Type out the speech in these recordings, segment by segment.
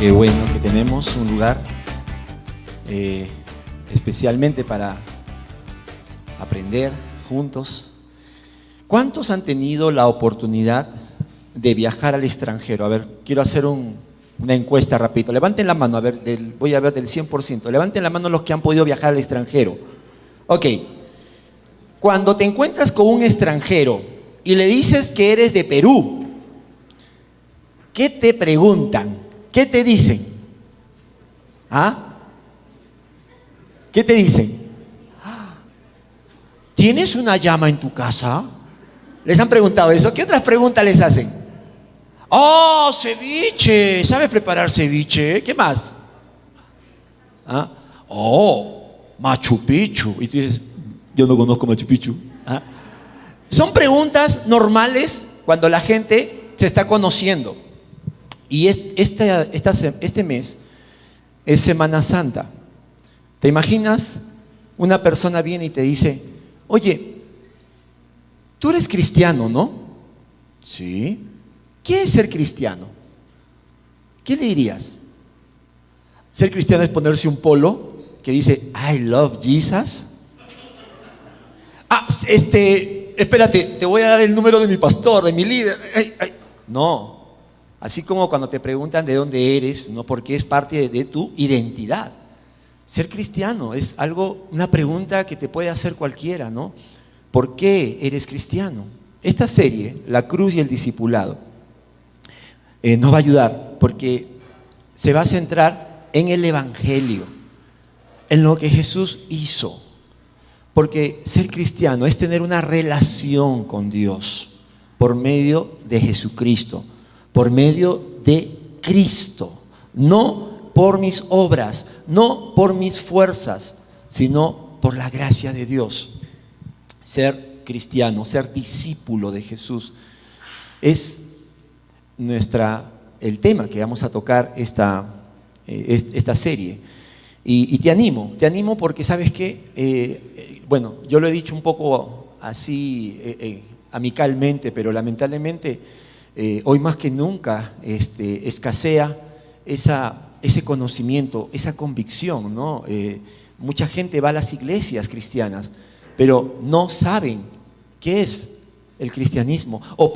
Qué bueno que tenemos un lugar especialmente para aprender juntos. ¿Cuántos han tenido la oportunidad de viajar al extranjero? A ver, quiero hacer una encuesta rapidito. Levanten la mano, a ver, voy a ver del 100%. Levanten la mano los que han podido viajar al extranjero. Ok. Cuando te encuentras con un extranjero y le dices que eres de Perú, ¿qué te preguntan? ¿Qué te dicen? ¿Ah? ¿Qué te dicen? ¿Tienes una llama en tu casa? ¿Les han preguntado eso? ¿Qué otras preguntas les hacen? ¡Oh, ceviche! ¿Sabes preparar ceviche? ¿Qué más? ¿Ah? ¡Oh, Machu Picchu! Y tú dices, yo no conozco Machu Picchu. ¿Ah? Son preguntas normales cuando la gente se está conociendo. Y este mes es Semana Santa. ¿Te imaginas? Una persona viene y te dice, oye, tú eres cristiano, ¿no? Sí. ¿Qué es ser cristiano? ¿Qué le dirías? Ser cristiano es ponerse un polo que dice, I love Jesus. Espérate, te voy a dar el número de mi pastor, de mi líder. No. Así como cuando te preguntan de dónde eres, no, porque es parte de tu identidad. Ser cristiano es una pregunta que te puede hacer cualquiera, ¿no? ¿Por qué eres cristiano? Esta serie, La Cruz y el Discipulado, nos va a ayudar porque se va a centrar en el Evangelio, en lo que Jesús hizo. Porque ser cristiano es tener una relación con Dios por medio de Jesucristo, por medio de Cristo, no por mis obras, no por mis fuerzas, sino por la gracia de Dios. Ser cristiano, ser discípulo de Jesús es el tema que vamos a tocar esta serie. Y te animo porque sabes que, bueno, yo lo he dicho un poco así amicalmente, pero lamentablemente hoy más que nunca escasea ese conocimiento, esa convicción, ¿no? Mucha gente va a las iglesias cristianas, pero no saben qué es el cristianismo, o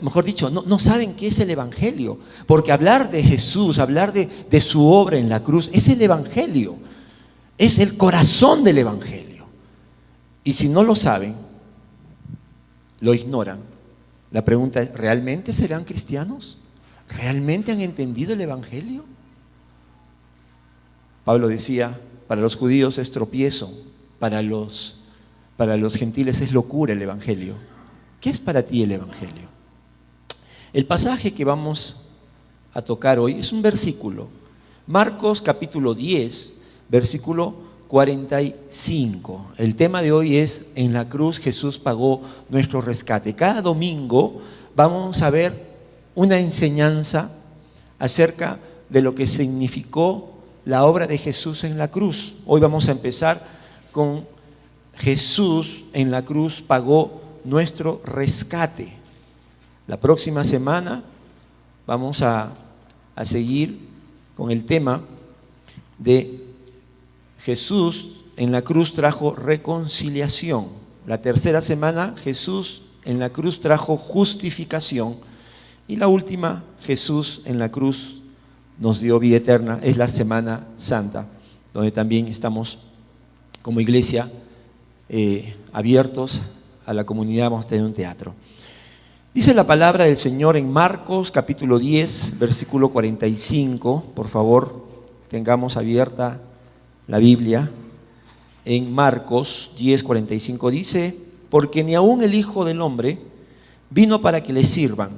mejor dicho, no saben qué es el Evangelio, porque hablar de Jesús, hablar de su obra en la cruz, es el Evangelio, es el corazón del Evangelio. Y si no lo saben, lo ignoran. La pregunta es, ¿realmente serán cristianos? ¿Realmente han entendido el Evangelio? Pablo decía, para los judíos es tropiezo, para los gentiles es locura el Evangelio. ¿Qué es para ti el Evangelio? El pasaje que vamos a tocar hoy es un versículo. Marcos capítulo 10, versículo 45. El tema de hoy es, en la cruz Jesús pagó nuestro rescate. Cada domingo vamos a ver una enseñanza acerca de lo que significó la obra de Jesús en la cruz. Hoy vamos a empezar con Jesús en la cruz pagó nuestro rescate. La próxima semana vamos a seguir con el tema de Jesús en la cruz trajo reconciliación. La tercera semana, Jesús en la cruz trajo justificación. Y la última, Jesús en la cruz nos dio vida eterna. Es la Semana Santa, donde también estamos como iglesia abiertos a la comunidad. Vamos a tener un teatro. Dice la palabra del Señor en Marcos capítulo 10, versículo 45. Por favor, tengamos abierta la Biblia. En Marcos 10, 45 dice, porque ni aun el Hijo del Hombre vino para que le sirvan,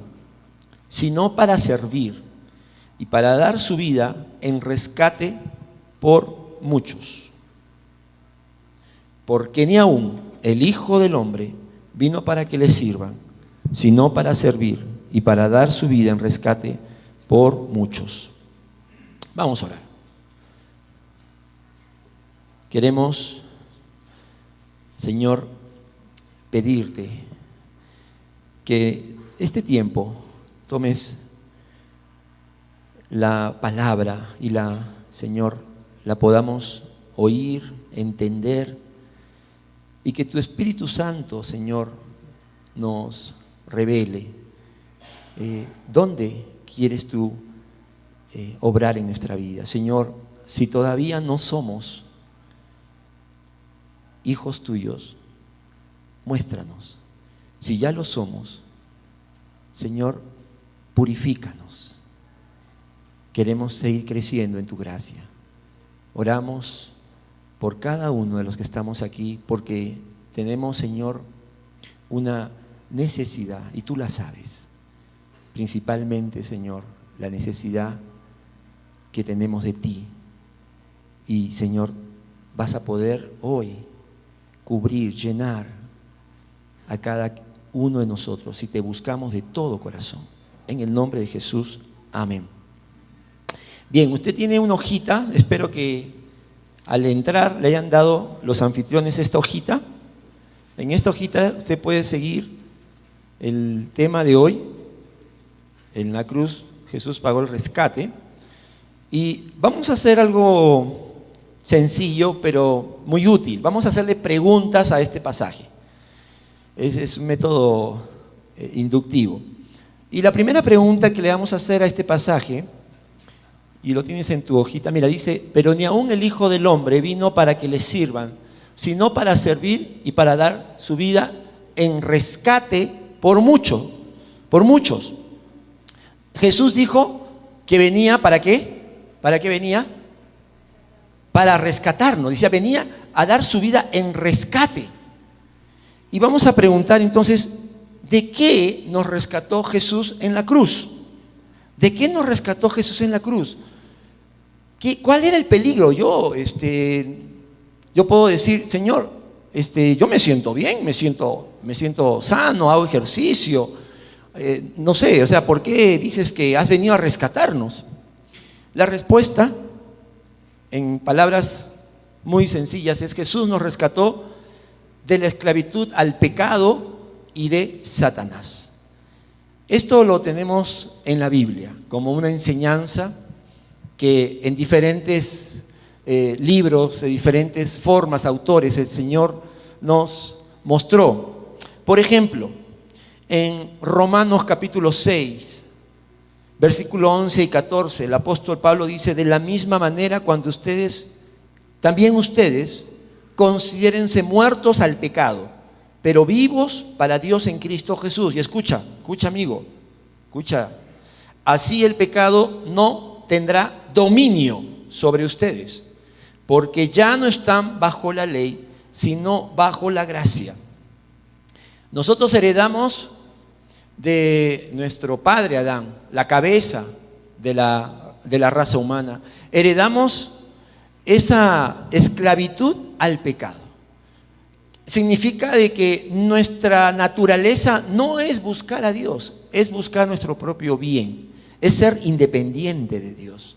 sino para servir y para dar su vida en rescate por muchos. Porque ni aun el Hijo del Hombre vino para que le sirvan, sino para servir y para dar su vida en rescate por muchos. Vamos a orar. Queremos, Señor, pedirte que este tiempo tomes la palabra y Señor, la podamos oír, entender, y que tu Espíritu Santo, Señor, nos revele dónde quieres tú obrar en nuestra vida. Señor, si todavía no somos hijos tuyos, muéstranos. Si ya lo somos, Señor, purifícanos. Queremos seguir creciendo en tu gracia. Oramos por cada uno de los que estamos aquí, porque tenemos, Señor, una necesidad, y tú la sabes. Principalmente, Señor, la necesidad que tenemos de ti. Y, Señor, vas a poder hoy cubrir, llenar a cada uno de nosotros si te buscamos de todo corazón. En el nombre de Jesús, amén. Bien, usted tiene una hojita, espero que al entrar le hayan dado los anfitriones esta hojita. En esta hojita usted puede seguir el tema de hoy. En la cruz Jesús pagó el rescate. Y vamos a hacer algo sencillo, pero muy útil. Vamos a hacerle preguntas a este pasaje. Es un método inductivo. Y la primera pregunta que le vamos a hacer a este pasaje, y lo tienes en tu hojita, mira, dice: pero ni aun el Hijo del Hombre vino para que le sirvan, sino para servir y para dar su vida en rescate por muchos. Jesús dijo que venía, ¿para qué? ¿Para qué venía? Para rescatarnos. Dice, venía a dar su vida en rescate. Y vamos a preguntar entonces, ¿de qué nos rescató Jesús en la cruz? ¿De qué nos rescató Jesús en la cruz? ¿Cuál era el peligro? Yo puedo decir, Señor, yo me siento bien, me siento sano, hago ejercicio, no sé, o sea, ¿por qué dices que has venido a rescatarnos? La respuesta, en palabras muy sencillas, es que Jesús nos rescató de la esclavitud al pecado y de Satanás. Esto lo tenemos en la Biblia como una enseñanza que en diferentes libros, de diferentes formas, autores, el Señor nos mostró. Por ejemplo, en Romanos capítulo 6, versículo 11 y 14, el apóstol Pablo dice: de la misma manera, cuando también ustedes, considérense muertos al pecado, pero vivos para Dios en Cristo Jesús. Y escucha amigo, escucha, así el pecado no tendrá dominio sobre ustedes, porque ya no están bajo la ley, sino bajo la gracia. Nosotros heredamos de nuestro padre Adán, la cabeza de la raza humana, heredamos esa esclavitud al pecado. Significa de que nuestra naturaleza no es buscar a Dios, es buscar nuestro propio bien, es ser independiente de Dios.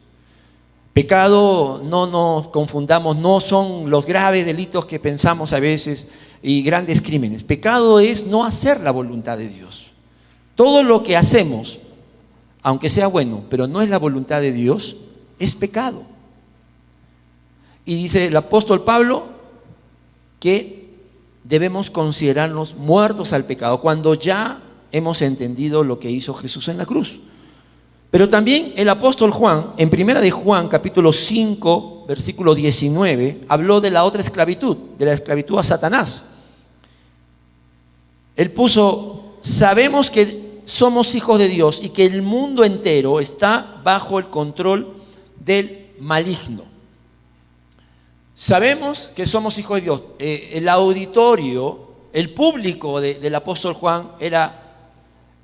Pecado, no nos confundamos, no son los graves delitos que pensamos a veces y grandes crímenes. Pecado es no hacer la voluntad de Dios. Todo lo que hacemos, aunque sea bueno, pero no es la voluntad de Dios, es pecado. Y dice el apóstol Pablo que debemos considerarnos muertos al pecado cuando ya hemos entendido lo que hizo Jesús en la cruz. Pero también el apóstol Juan, en primera de Juan, capítulo 5, versículo 19, habló de la otra esclavitud, de la esclavitud a Satanás. Él puso: sabemos que somos hijos de Dios y que el mundo entero está bajo el control del maligno. Sabemos que somos hijos de Dios. El auditorio, el público del apóstol Juan era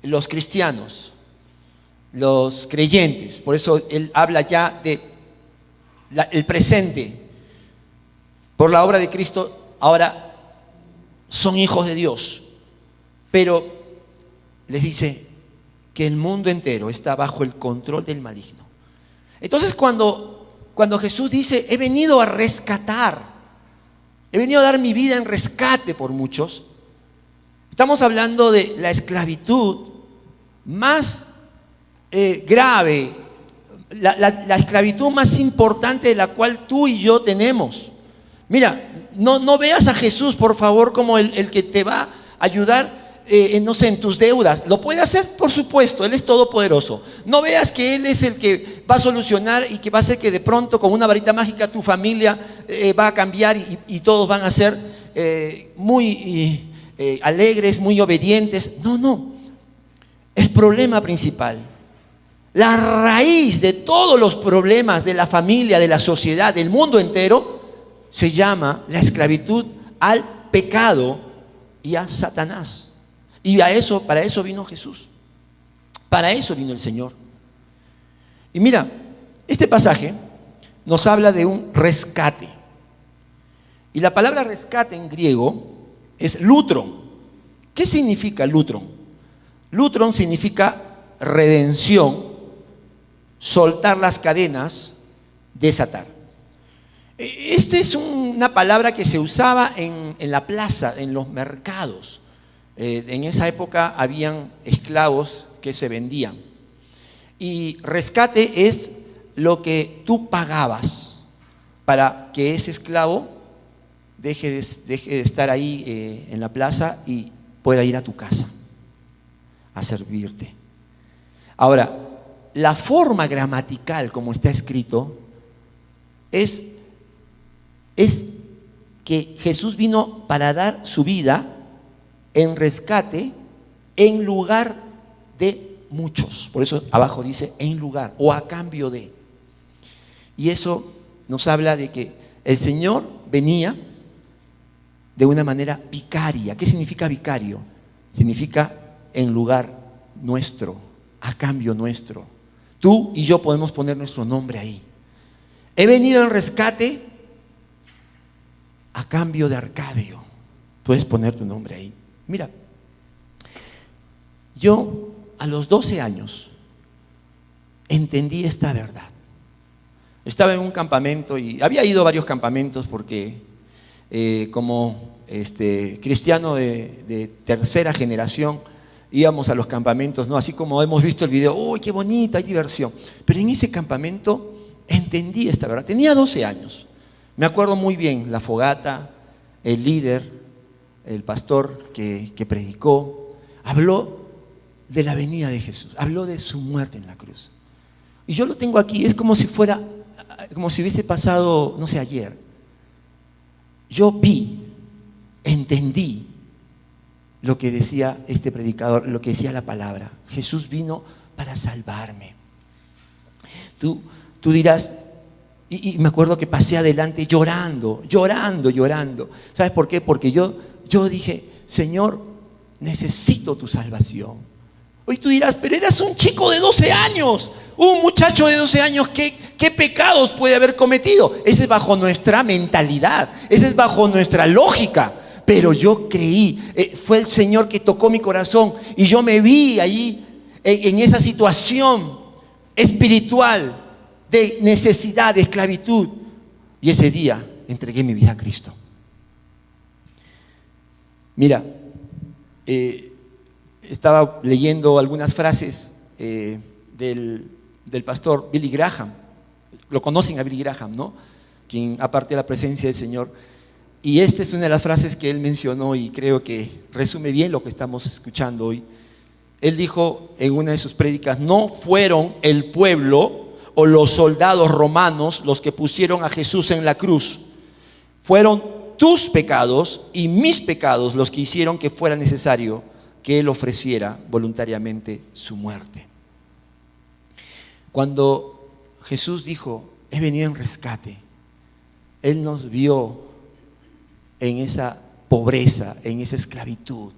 los cristianos, los creyentes. Por eso él habla ya de el presente. Por la obra de Cristo ahora son hijos de Dios. Pero les dice que el mundo entero está bajo el control del maligno. Entonces cuando Jesús dice: he venido a rescatar, he venido a dar mi vida en rescate por muchos, estamos hablando de la esclavitud más grave, la esclavitud más importante de la cual tú y yo tenemos. Mira, no veas a Jesús, por favor, como el que te va a ayudar, no sé, en tus deudas. Lo puede hacer, por supuesto, Él es todopoderoso. No veas que Él es el que va a solucionar y que va a hacer que de pronto con una varita mágica tu familia va a cambiar y todos van a ser muy alegres, muy obedientes. No. El problema principal, la raíz de todos los problemas de la familia, de la sociedad, del mundo entero, se llama la esclavitud al pecado y a Satanás. Y para eso vino Jesús. Para eso vino el Señor. Y mira, este pasaje nos habla de un rescate. Y la palabra rescate en griego es lutron. ¿Qué significa lutron? Lutron significa redención, soltar las cadenas, desatar. Esta es una palabra que se usaba en la plaza, en los mercados. En esa época habían esclavos que se vendían. Y rescate es lo que tú pagabas para que ese esclavo deje de estar ahí en la plaza y pueda ir a tu casa a servirte. Ahora, la forma gramatical como está escrito es que Jesús vino para dar su vida en rescate en lugar de muchos. Por eso abajo dice en lugar o a cambio de. Y eso nos habla de que el Señor venía de una manera vicaria. ¿Qué significa vicario? Significa en lugar nuestro, a cambio nuestro. Tú y yo podemos poner nuestro nombre ahí. He venido en rescate a cambio de Arcadio. Puedes poner tu nombre ahí. Mira, yo a los 12 años entendí esta verdad. Estaba en un campamento y había ido a varios campamentos porque como cristiano de tercera generación íbamos a los campamentos, ¿no? Así como hemos visto el video, ¡uy, qué bonita, hay diversión! Pero en ese campamento entendí esta verdad. Tenía 12 años. Me acuerdo muy bien la fogata, el líder, el pastor que predicó, habló de la venida de Jesús, habló de su muerte en la cruz. Y yo lo tengo aquí, es como si hubiese pasado, no sé, ayer. Yo vi, entendí lo que decía este predicador, lo que decía la palabra. Jesús vino para salvarme. Tú dirás, y me acuerdo que pasé adelante llorando. ¿Sabes por qué? Porque yo dije, Señor, necesito tu salvación. Hoy tú dirás, pero eras un chico de 12 años, un muchacho de 12 años, ¿qué pecados puede haber cometido? Ese es bajo nuestra mentalidad, ese es bajo nuestra lógica. Pero yo creí, fue el Señor que tocó mi corazón y yo me vi allí en esa situación espiritual de necesidad, de esclavitud. Y ese día entregué mi vida a Cristo. Mira, estaba leyendo algunas frases del pastor Billy Graham. Lo conocen a Billy Graham, ¿no? Quien aparte de la presencia del Señor. Y esta es una de las frases que él mencionó y creo que resume bien lo que estamos escuchando hoy. Él dijo en una de sus prédicas, no fueron el pueblo o los soldados romanos los que pusieron a Jesús en la cruz. Fueron tus pecados y mis pecados los que hicieron que fuera necesario que Él ofreciera voluntariamente su muerte. Cuando Jesús dijo, he venido en rescate, Él nos vio en esa pobreza, en esa esclavitud.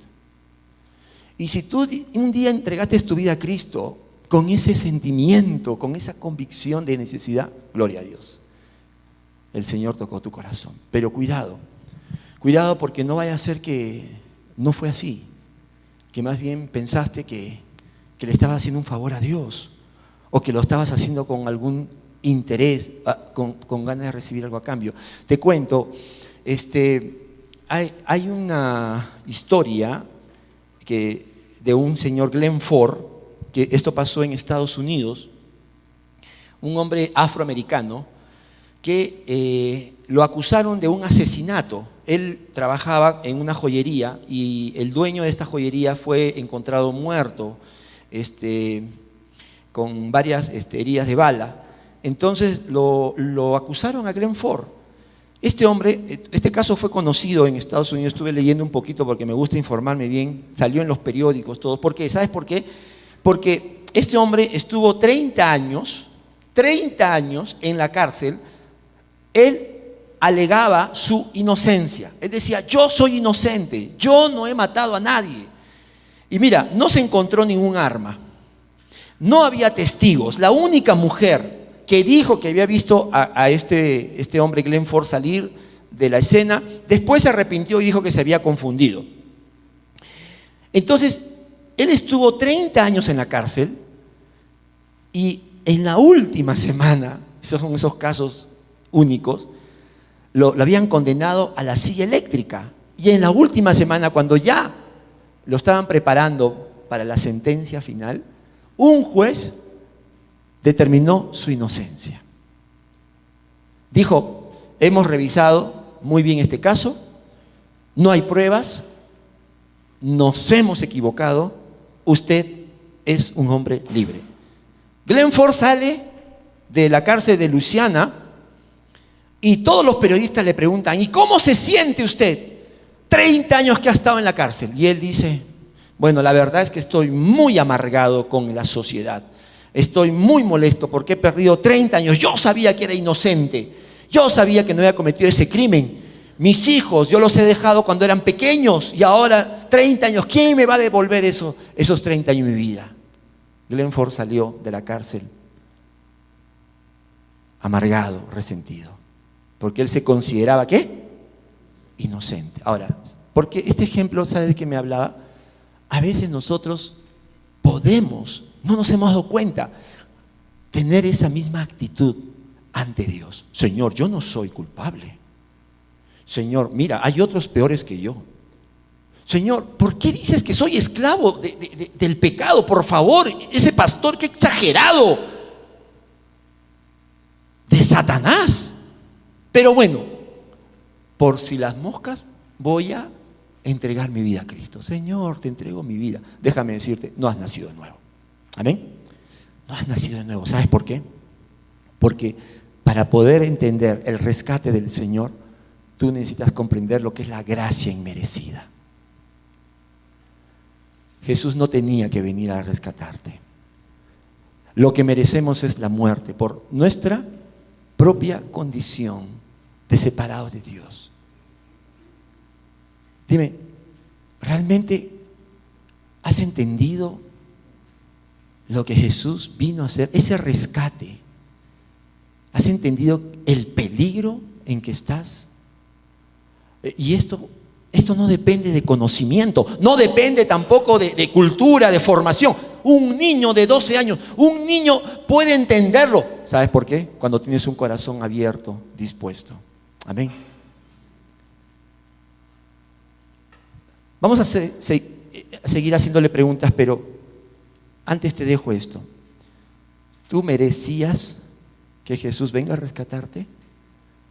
Y si tú un día entregaste tu vida a Cristo con ese sentimiento, con esa convicción de necesidad, gloria a Dios, el Señor tocó tu corazón. Pero cuidado porque no vaya a ser que no fue así, que más bien pensaste que le estabas haciendo un favor a Dios o que lo estabas haciendo con algún interés, con ganas de recibir algo a cambio. Te cuento, hay una historia de un señor Glenn Ford, que esto pasó en Estados Unidos. un hombre afroamericano, que lo acusaron de un asesinato. Él trabajaba en una joyería y el dueño de esta joyería fue encontrado muerto, con varias heridas de bala. Entonces lo acusaron a Glenn Ford. Este hombre, este caso fue conocido en Estados Unidos, estuve leyendo un poquito porque me gusta informarme bien, salió en los periódicos, todo. ¿Por qué? ¿Sabes por qué? Porque este hombre estuvo 30 años en la cárcel. Él alegaba su inocencia. Él decía, yo soy inocente, yo no he matado a nadie. Y mira, no se encontró ningún arma, no había testigos. La única mujer que dijo que había visto a este hombre Glenn Ford salir de la escena, después se arrepintió y dijo que se había confundido. Entonces, él estuvo 30 años en la cárcel y en la última semana, esos son esos casos únicos, lo habían condenado a la silla eléctrica. Y en la última semana, cuando ya lo estaban preparando para la sentencia final, un juez determinó su inocencia. Dijo, hemos revisado muy bien este caso, no hay pruebas, nos hemos equivocado, usted es un hombre libre. Glenn Ford sale de la cárcel de Luisiana y todos los periodistas le preguntan, ¿y cómo se siente usted? 30 años que ha estado en la cárcel. Y él dice, bueno, la verdad es que estoy muy amargado con la sociedad. Estoy muy molesto porque he perdido 30 años. Yo sabía que era inocente. Yo sabía que no había cometido ese crimen. Mis hijos, yo los he dejado cuando eran pequeños y ahora 30 años. ¿Quién me va a devolver esos 30 años de mi vida? Glenn Ford salió de la cárcel amargado, resentido, porque él se consideraba, ¿qué? Inocente. Ahora, porque este ejemplo, ¿sabe de qué me hablaba? A veces nosotros podemos, no nos hemos dado cuenta, tener esa misma actitud ante Dios. Señor, yo no soy culpable. Señor, mira, hay otros peores que yo. Señor, ¿por qué dices que soy esclavo del pecado? Por favor, ese pastor, qué exagerado. De Satanás. Pero bueno, por si las moscas, voy a entregar mi vida a Cristo. Señor, te entrego mi vida. Déjame decirte, no has nacido de nuevo. Amén. No has nacido de nuevo. ¿Sabes por qué? Porque para poder entender el rescate del Señor, tú necesitas comprender lo que es la gracia inmerecida. Jesús no tenía que venir a rescatarte. Lo que merecemos es la muerte por nuestra propia condición de separados de Dios. Dime, ¿realmente has entendido lo que Jesús vino a hacer? Ese rescate. ¿Has entendido el peligro en que estás? Y esto no depende de conocimiento, no depende tampoco de cultura, de formación. Un niño de 12 años, un niño puede entenderlo. ¿Sabes por qué? Cuando tienes un corazón abierto, dispuesto. Amén. Vamos a seguir haciéndole preguntas, pero antes te dejo esto. ¿Tú merecías que Jesús venga a rescatarte?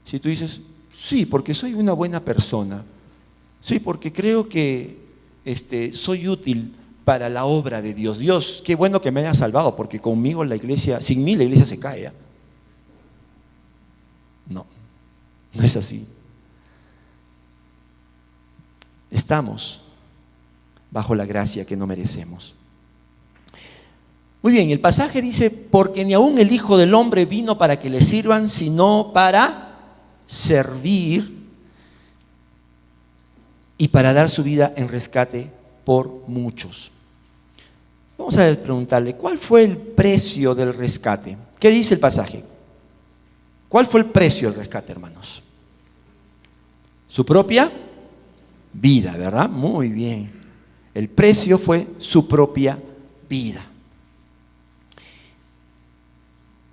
Si tú dices, sí, porque soy una buena persona. Sí, porque creo que soy útil para la obra de Dios. Dios, qué bueno que me haya salvado, porque conmigo la iglesia, sin mí la iglesia se cae, ¿eh? No es así. Estamos bajo la gracia que no merecemos. Muy bien, el pasaje dice, porque ni aun el Hijo del Hombre vino para que le sirvan, sino para servir y para dar su vida en rescate por muchos. Vamos a preguntarle, ¿cuál fue el precio del rescate? ¿Qué dice el pasaje? ¿Cuál fue el precio del rescate, hermanos? Su propia vida, ¿verdad? Muy bien. El precio fue su propia vida.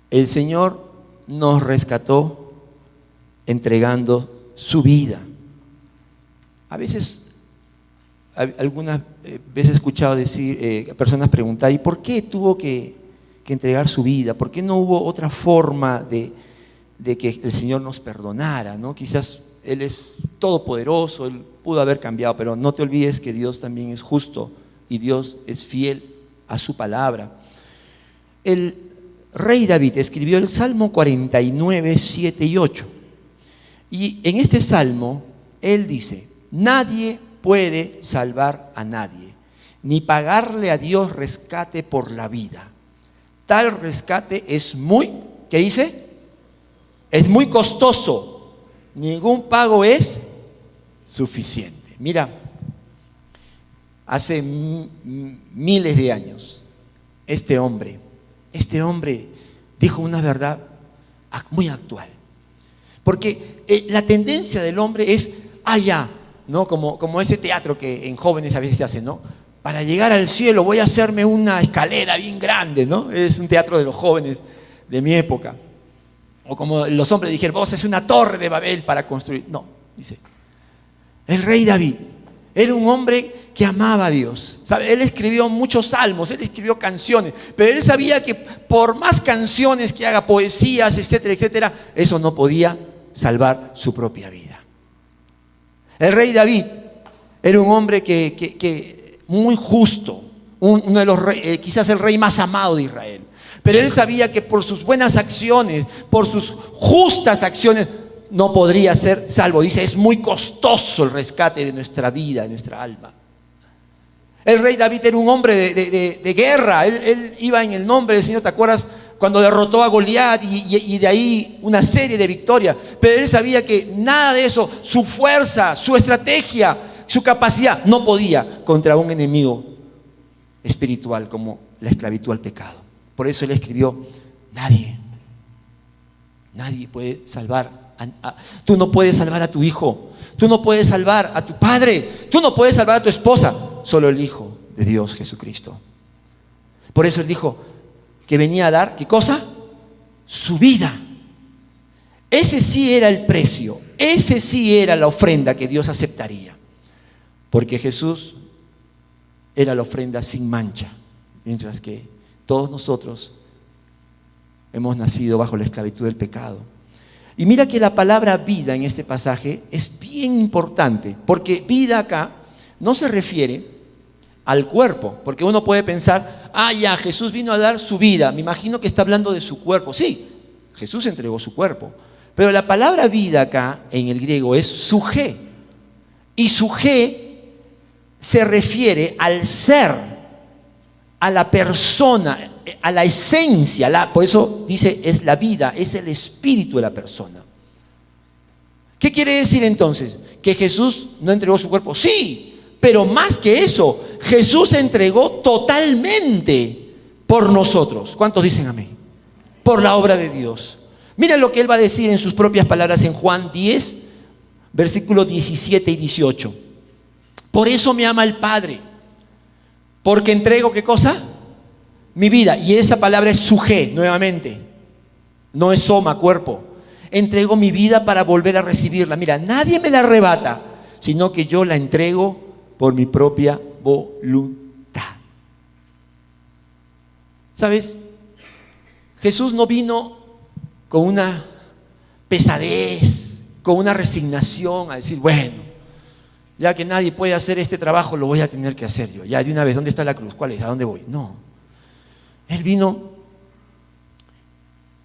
El Señor nos rescató entregando su vida. Algunas veces he escuchado decir, personas preguntar, ¿y por qué tuvo que que entregar su vida? ¿Por qué no hubo otra forma de que el Señor nos perdonara, ¿no? Quizás Él es todopoderoso, Él pudo haber cambiado, pero no te olvides que Dios también es justo y Dios es fiel a su palabra. El rey David escribió el Salmo 49, 7 y 8. Y en este salmo él dice: nadie puede salvar a nadie, ni pagarle a Dios rescate por la vida. Tal rescate es muy, ¿qué dice? Es muy costoso. Ningún pago es suficiente. Mira, hace miles de años, este hombre dijo una verdad muy actual. Porque la tendencia del hombre es allá, ¿no? Como ese teatro que en jóvenes a veces se hace, ¿no? Para llegar al cielo voy a hacerme una escalera bien grande, ¿no? Es un teatro de los jóvenes de mi época. O como los hombres dijeron, vamos a hacer una torre de Babel para construir. No, dice, el rey David era un hombre que amaba a Dios. ¿Sabe? Él escribió muchos salmos, él escribió canciones, pero él sabía que por más canciones que haga, poesías, etcétera, etcétera, eso no podía salvar su propia vida. El rey David era un hombre que muy justo, uno de los reyes, quizás el rey más amado de Israel. Pero él sabía que por sus buenas acciones, por sus justas acciones, no podría ser salvo. Dice, es muy costoso el rescate de nuestra vida, de nuestra alma. El rey David era un hombre de guerra. Él iba en el nombre del Señor, ¿te acuerdas? Cuando derrotó a Goliat y de ahí una serie de victorias. Pero él sabía que nada de eso, su fuerza, su estrategia, su capacidad, no podía contra un enemigo espiritual como la esclavitud al pecado. Por eso él escribió, nadie puede salvar. Tú no puedes salvar a tu hijo, tú no puedes salvar a tu padre, tú no puedes salvar a tu esposa, solo el Hijo de Dios, Jesucristo. Por eso él dijo que venía a dar, ¿qué cosa? Su vida. Ese sí era el precio, ese sí era la ofrenda que Dios aceptaría, porque Jesús era la ofrenda sin mancha, mientras que todos nosotros hemos nacido bajo la esclavitud del pecado. Y mira que la palabra vida en este pasaje es bien importante, porque vida acá no se refiere al cuerpo, porque uno puede pensar, ya, Jesús vino a dar su vida, me imagino que está hablando de su cuerpo. Sí, Jesús entregó su cuerpo, pero la palabra vida acá en el griego es suje, y suje se refiere al ser, a la persona, a la esencia, por eso dice es la vida, es el espíritu de la persona. ¿Qué quiere decir entonces? ¿Que Jesús no entregó su cuerpo? Sí, pero más que eso, Jesús entregó totalmente por nosotros. ¿Cuántos dicen amén? Por la obra de Dios. Miren lo que él va a decir en sus propias palabras en Juan 10, versículos 17 y 18. Por eso me ama el Padre, porque entrego, ¿qué cosa? Mi vida. Y esa palabra es suje, nuevamente. No es soma, cuerpo. Entrego mi vida para volver a recibirla. Mira, nadie me la arrebata, sino que yo la entrego por mi propia voluntad. ¿Sabes? Jesús no vino con una pesadez, con una resignación a decir, bueno, ya que nadie puede hacer este trabajo, lo voy a tener que hacer yo. Ya de una vez, ¿dónde está la cruz? ¿Cuál es? ¿A dónde voy? No. Él vino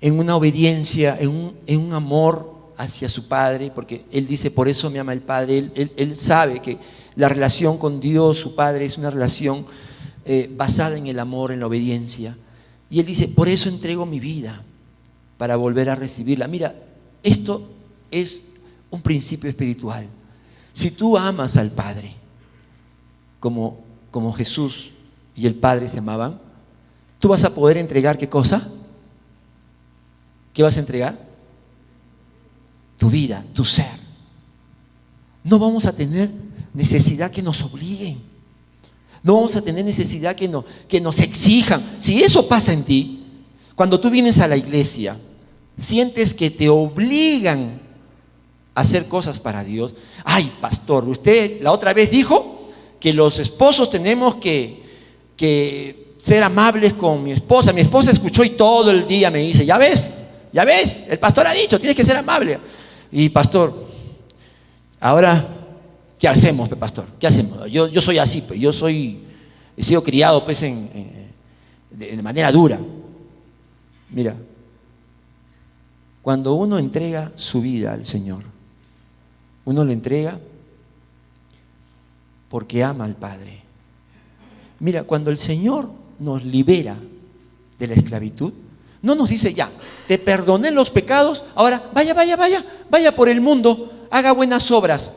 en una obediencia, en un amor hacia su Padre, porque Él dice, por eso me ama el Padre. Él sabe que la relación con Dios, su Padre, es una relación basada en el amor, en la obediencia. Y Él dice, por eso entrego mi vida, para volver a recibirla. Mira, esto es un principio espiritual. Si tú amas al Padre, como Jesús y el Padre se amaban, tú vas a poder entregar, ¿qué cosa? ¿Qué vas a entregar? Tu vida, tu ser. No vamos a tener necesidad que nos obliguen. No vamos a tener necesidad que nos exijan. Si eso pasa en ti, cuando tú vienes a la iglesia, sientes que te obligan a hacer cosas para Dios. Ay, pastor, usted la otra vez dijo que los esposos tenemos que ser amables con mi esposa. Mi esposa escuchó y todo el día me dice, ya ves, el pastor ha dicho, tienes que ser amable. Y pastor, ahora, ¿qué hacemos, pastor? ¿Qué hacemos? Yo soy así, pues, he sido criado pues de manera dura. Mira, cuando uno entrega su vida al Señor, uno le entrega porque ama al Padre. Mira, cuando el Señor nos libera de la esclavitud, no nos dice ya, te perdoné los pecados, ahora vaya por el mundo, haga buenas obras.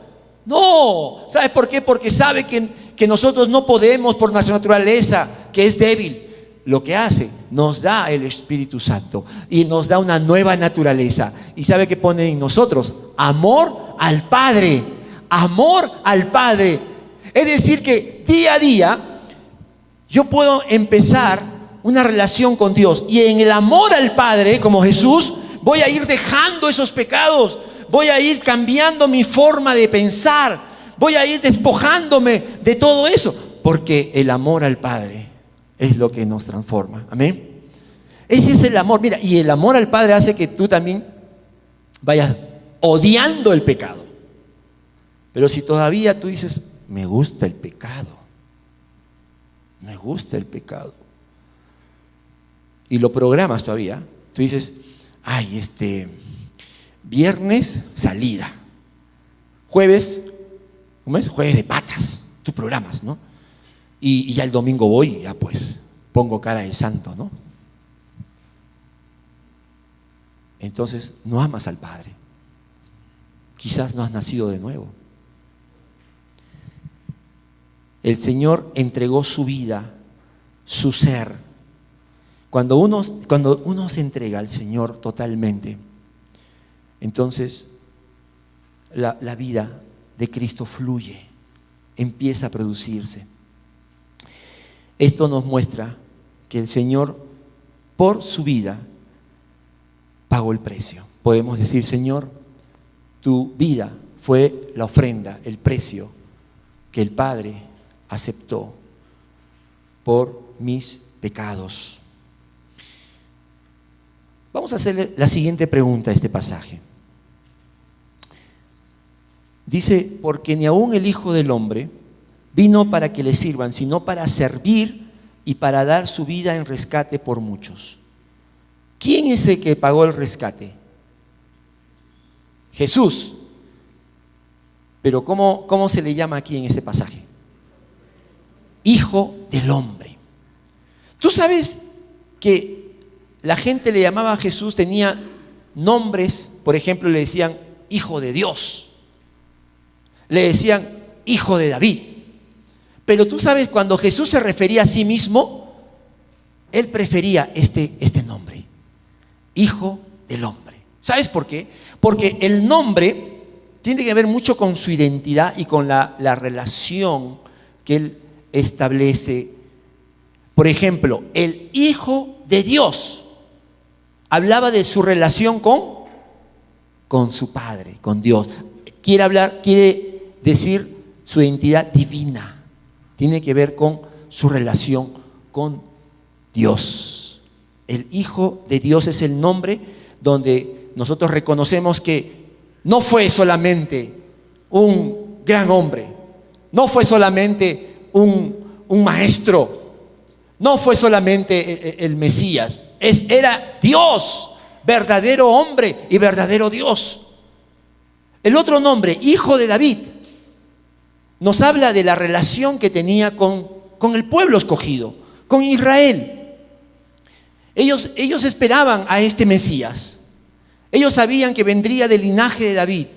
No, ¿sabes por qué? Porque sabe que nosotros no podemos por nuestra naturaleza, que es débil. Lo que hace, nos da el Espíritu Santo y nos da una nueva naturaleza. ¿Y sabe qué pone en nosotros? Amor al Padre, amor al Padre. Es decir que día a día yo puedo empezar una relación con Dios y en el amor al Padre, como Jesús, voy a ir dejando esos pecados, voy a ir cambiando mi forma de pensar, voy a ir despojándome de todo eso, porque el amor al Padre es lo que nos transforma. Amén. Ese es el amor. Mira, y el amor al Padre hace que tú también vayas odiando el pecado. Pero si todavía tú dices, me gusta el pecado, y lo programas todavía, tú dices, ay, viernes salida, jueves, ¿cómo es? Jueves de patas, tú programas, ¿no? Y ya el domingo voy y ya pues pongo cara de santo, ¿no? Entonces no amas al Padre. Quizás no has nacido de nuevo. El Señor entregó su vida, su ser. Cuando uno se entrega al Señor totalmente, entonces la vida de Cristo fluye, empieza a producirse. Esto nos muestra que el Señor, por su vida, pagó el precio. Podemos decir, Señor, tu vida fue la ofrenda, el precio que el Padre aceptó por mis pecados. Vamos a hacerle la siguiente pregunta a este pasaje. Dice, porque ni aun el Hijo del Hombre vino para que le sirvan, sino para servir y para dar su vida en rescate por muchos. ¿Quién es el que pagó el rescate? Jesús. Pero ¿cómo se le llama aquí en este pasaje? Hijo del Hombre. ¿Tú sabes que la gente le llamaba a Jesús, tenía nombres? Por ejemplo, le decían Hijo de Dios, le decían Hijo de David. Pero tú sabes, cuando Jesús se refería a sí mismo, él prefería este nombre, Hijo del Hombre. ¿Sabes por qué? Porque el nombre tiene que ver mucho con su identidad y con la relación que él establece. Por ejemplo, el Hijo de Dios hablaba de su relación con su Padre, con Dios. Quiere decir su identidad divina. Tiene que ver con su relación con Dios. El Hijo de Dios es el nombre donde nosotros reconocemos que no fue solamente un gran hombre, no fue solamente un maestro, no fue solamente el Mesías, era Dios, verdadero hombre y verdadero Dios. El otro nombre, Hijo de David, nos habla de la relación que tenía con el pueblo escogido, con Israel. Ellos esperaban a este Mesías. Ellos sabían que vendría del linaje de David,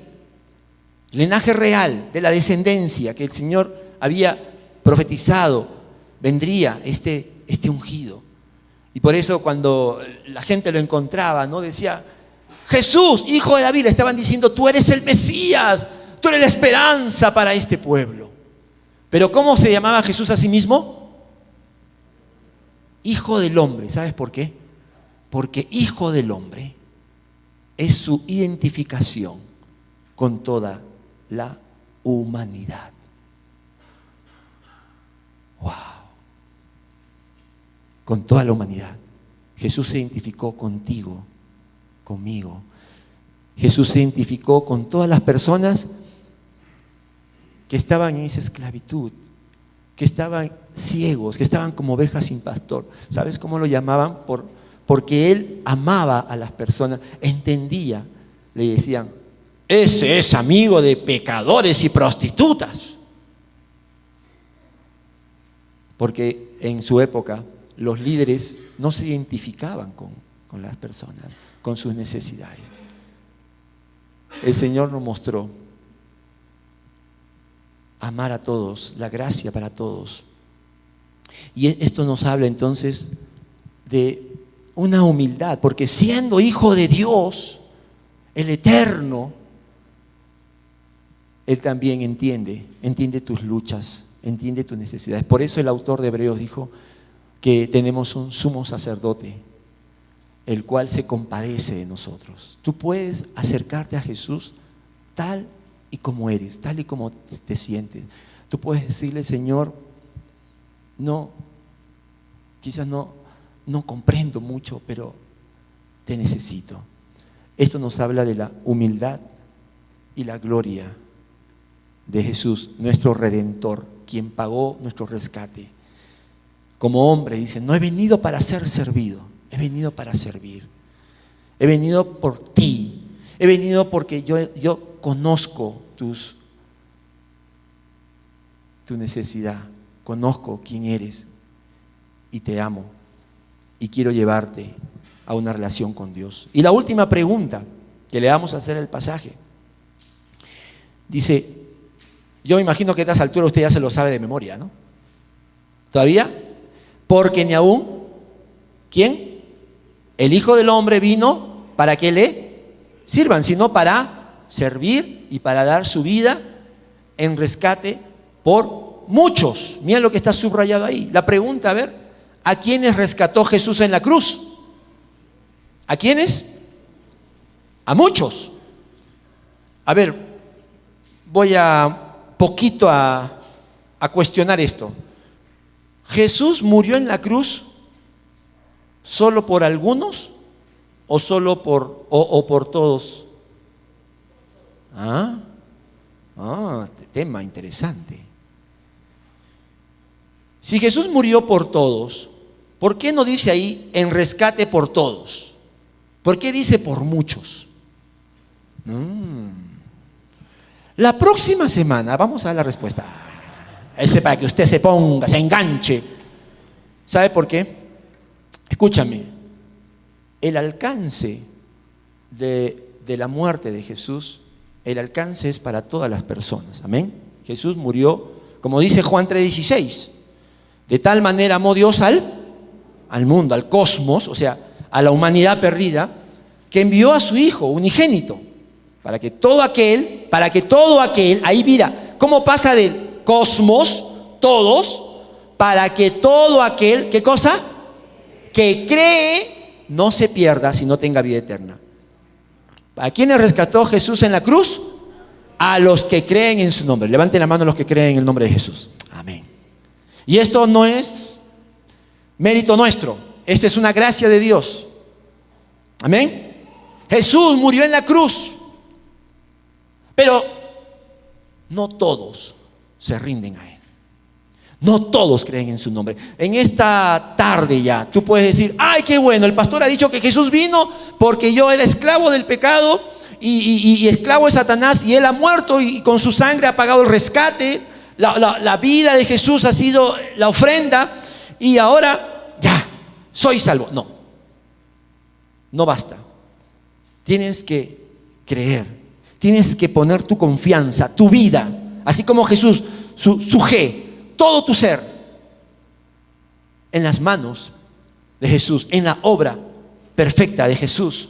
linaje real, de la descendencia que el Señor había profetizado. Vendría este ungido. Y por eso cuando la gente lo encontraba, ¿no? Decía, Jesús, Hijo de David, le estaban diciendo, tú eres el Mesías, tú eres la esperanza para este pueblo. Pero ¿cómo se llamaba Jesús a sí mismo? Hijo del Hombre. ¿Sabes por qué? Porque Hijo del Hombre es su identificación con toda la humanidad. ¡Wow! con toda la humanidad. Jesús se identificó contigo, conmigo. Jesús se identificó con todas las personas que estaban en esa esclavitud, que estaban ciegos, que estaban como ovejas sin pastor. ¿Sabes cómo lo llamaban? Porque Él amaba a las personas, entendía. Le decían, ese es amigo de pecadores y prostitutas. Porque en su época los líderes no se identificaban con las personas, con sus necesidades. El Señor nos mostró amar a todos, la gracia para todos. Y esto nos habla entonces de una humildad, porque siendo hijo de Dios, el Eterno, Él también entiende tus luchas, entiende tus necesidades. Por eso el autor de Hebreos dijo que tenemos un sumo sacerdote, el cual se compadece de nosotros. Tú puedes acercarte a Jesús tal y como eres, tal y como te sientes. Tú puedes decirle, Señor, quizás no comprendo mucho, pero te necesito. Esto nos habla de la humildad y la gloria de Jesús, nuestro Redentor, quien pagó nuestro rescate. Como hombre dice, no he venido para ser servido, he venido para servir. He venido por ti, he venido porque yo conozco tu necesidad, conozco quién eres y te amo y quiero llevarte a una relación con Dios. Y la última pregunta que le vamos a hacer al pasaje dice, yo me imagino que a estas alturas usted ya se lo sabe de memoria, ¿no? ¿Todavía? Porque ni aún, ¿quién? El Hijo del Hombre vino para que le sirvan, sino para servir y para dar su vida en rescate por muchos. Mira lo que está subrayado ahí. La pregunta, a ver, ¿a quiénes rescató Jesús en la cruz? ¿A quiénes? A muchos. A ver, voy a poquito a cuestionar esto. ¿Jesús murió en la cruz solo por algunos o solo por todos? Tema interesante. Si Jesús murió por todos, ¿por qué no dice ahí en rescate por todos? ¿Por qué dice por muchos? La próxima semana vamos a dar la respuesta. Ese para que usted se ponga, se enganche. ¿Sabe por qué? Escúchame. El alcance de la muerte de Jesús, el alcance es para todas las personas. Amén. Jesús murió, como dice Juan 3:16, de tal manera amó Dios al mundo, al cosmos, o sea, a la humanidad perdida, que envió a su Hijo unigénito, para que todo aquel, ahí mira, ¿cómo pasa del cosmos, todos, para que todo aquel, ¿qué cosa? Que cree, no se pierda, sino tenga vida eterna. ¿A quiénes rescató Jesús en la cruz? A los que creen en su nombre. Levanten la mano los que creen en el nombre de Jesús. Amén. Y esto no es mérito nuestro, esta es una gracia de Dios. Amén. Jesús murió en la cruz, pero no todos se rinden a Él. No todos creen en su nombre. En esta tarde ya, tú puedes decir, ay, qué bueno, el pastor ha dicho que Jesús vino porque yo era esclavo del pecado y esclavo de Satanás, y Él ha muerto y con su sangre ha pagado el rescate. La vida de Jesús ha sido la ofrenda y ahora ya, soy salvo. No basta. Tienes que creer, tienes que poner tu confianza, tu vida, así como Jesús, su todo tu ser en las manos de Jesús, en la obra perfecta de Jesús.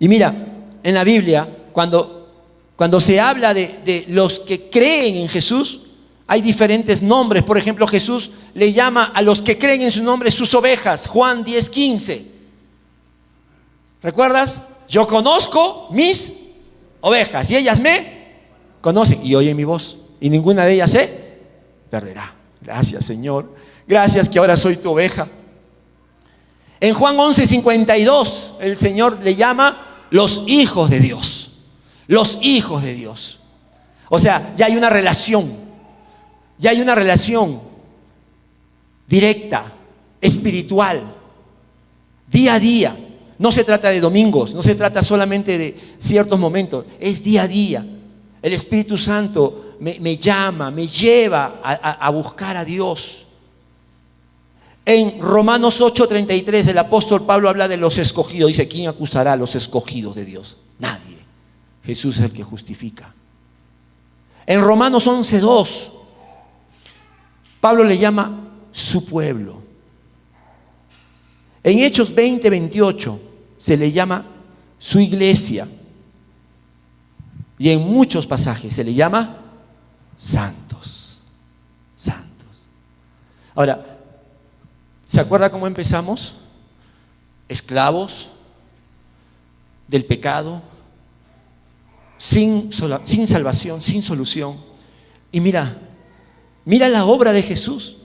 Y mira, en la Biblia, cuando se habla de los que creen en Jesús, hay diferentes nombres. Por ejemplo, Jesús le llama a los que creen en su nombre sus ovejas. Juan 10:15. ¿Recuerdas? Yo conozco mis ovejas y ellas me conocen y oyen mi voz, y ninguna de ellas se perderá. Gracias, Señor. Gracias que ahora soy tu oveja. En Juan 11:52, el Señor le llama los hijos de Dios. Los hijos de Dios. O sea, ya hay una relación. Ya hay una relación directa, espiritual, día a día. No se trata de domingos, no se trata solamente de ciertos momentos, es día a día. El Espíritu Santo me llama, me lleva a buscar a Dios. En Romanos 8:33 el apóstol Pablo habla de los escogidos. Dice, ¿quién acusará a los escogidos de Dios? Nadie. Jesús es el que justifica. En Romanos 11:2 Pablo le llama su pueblo. En Hechos 20:28 se le llama su iglesia. Y en muchos pasajes se le llama santos. Santos. Ahora, ¿se acuerda cómo empezamos? Esclavos del pecado, sin salvación, sin solución. Y mira la obra de Jesús.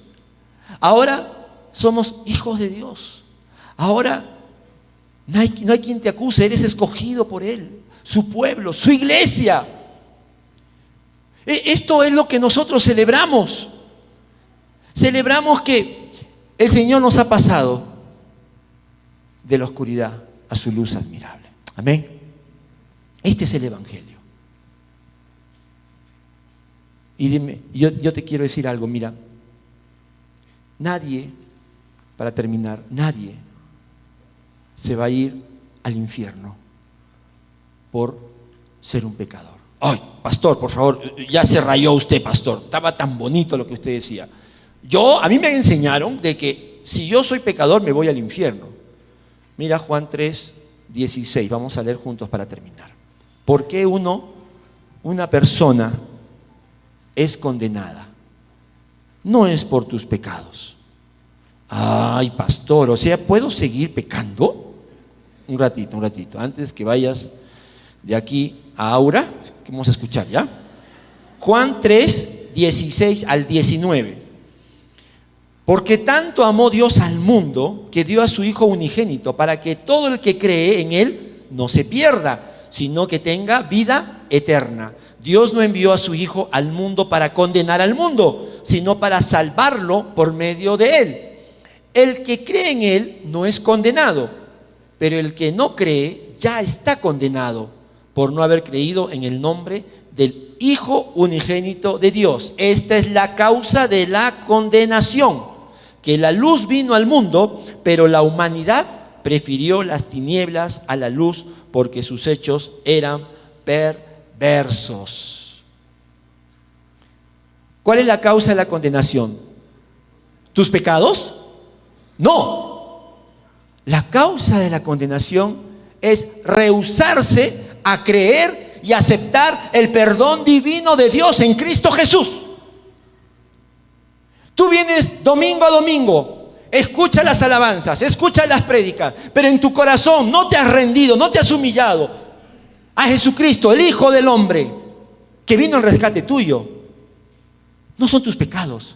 Ahora somos hijos de Dios. Ahora no hay quien te acuse, eres escogido por Él, su pueblo, su iglesia. Esto es lo que nosotros celebramos. Celebramos que el Señor nos ha pasado de la oscuridad a su luz admirable. Amén. Este es el Evangelio. Y dime, yo te quiero decir algo, mira, nadie, para terminar, nadie se va a ir al infierno por ser un pecador. Ay, pastor, por favor, ya se rayó usted, pastor. Estaba tan bonito lo que usted decía. A mí me enseñaron de que si yo soy pecador me voy al infierno. Mira Juan 3:16, vamos a leer juntos para terminar. ¿Por qué una persona es condenada? No es por tus pecados. Ay, pastor, o sea, ¿puedo seguir pecando? Un ratito, antes que vayas de aquí a Aura, que vamos a escuchar, ¿ya? Juan 3:16 al 19. Porque tanto amó Dios al mundo que dio a su Hijo unigénito para que todo el que cree en Él no se pierda, sino que tenga vida eterna. Dios no envió a su Hijo al mundo para condenar al mundo, sino para salvarlo por medio de Él. El que cree en Él no es condenado, pero el que no cree ya está condenado por no haber creído en el nombre del Hijo unigénito de Dios. Esta es la causa de la condenación, que la luz vino al mundo, pero la humanidad prefirió las tinieblas a la luz porque sus hechos eran perversos. ¿Cuál es la causa de la condenación? ¿Tus pecados? No. La causa de la condenación es rehusarse a creer y aceptar el perdón divino de Dios en Cristo Jesús. Tú vienes domingo a domingo, escucha las alabanzas, escucha las prédicas, pero en tu corazón no te has rendido, no te has humillado a Jesucristo, el Hijo del Hombre, que vino en rescate tuyo. No son tus pecados,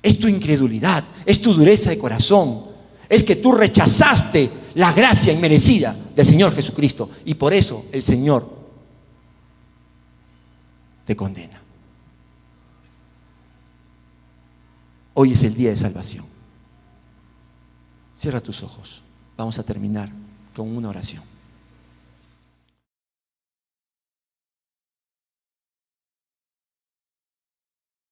es tu incredulidad, es tu dureza de corazón, es que tú rechazaste la gracia inmerecida del Señor Jesucristo y por eso el Señor te condena. Hoy es el día de salvación. Cierra tus ojos. Vamos a terminar con una oración.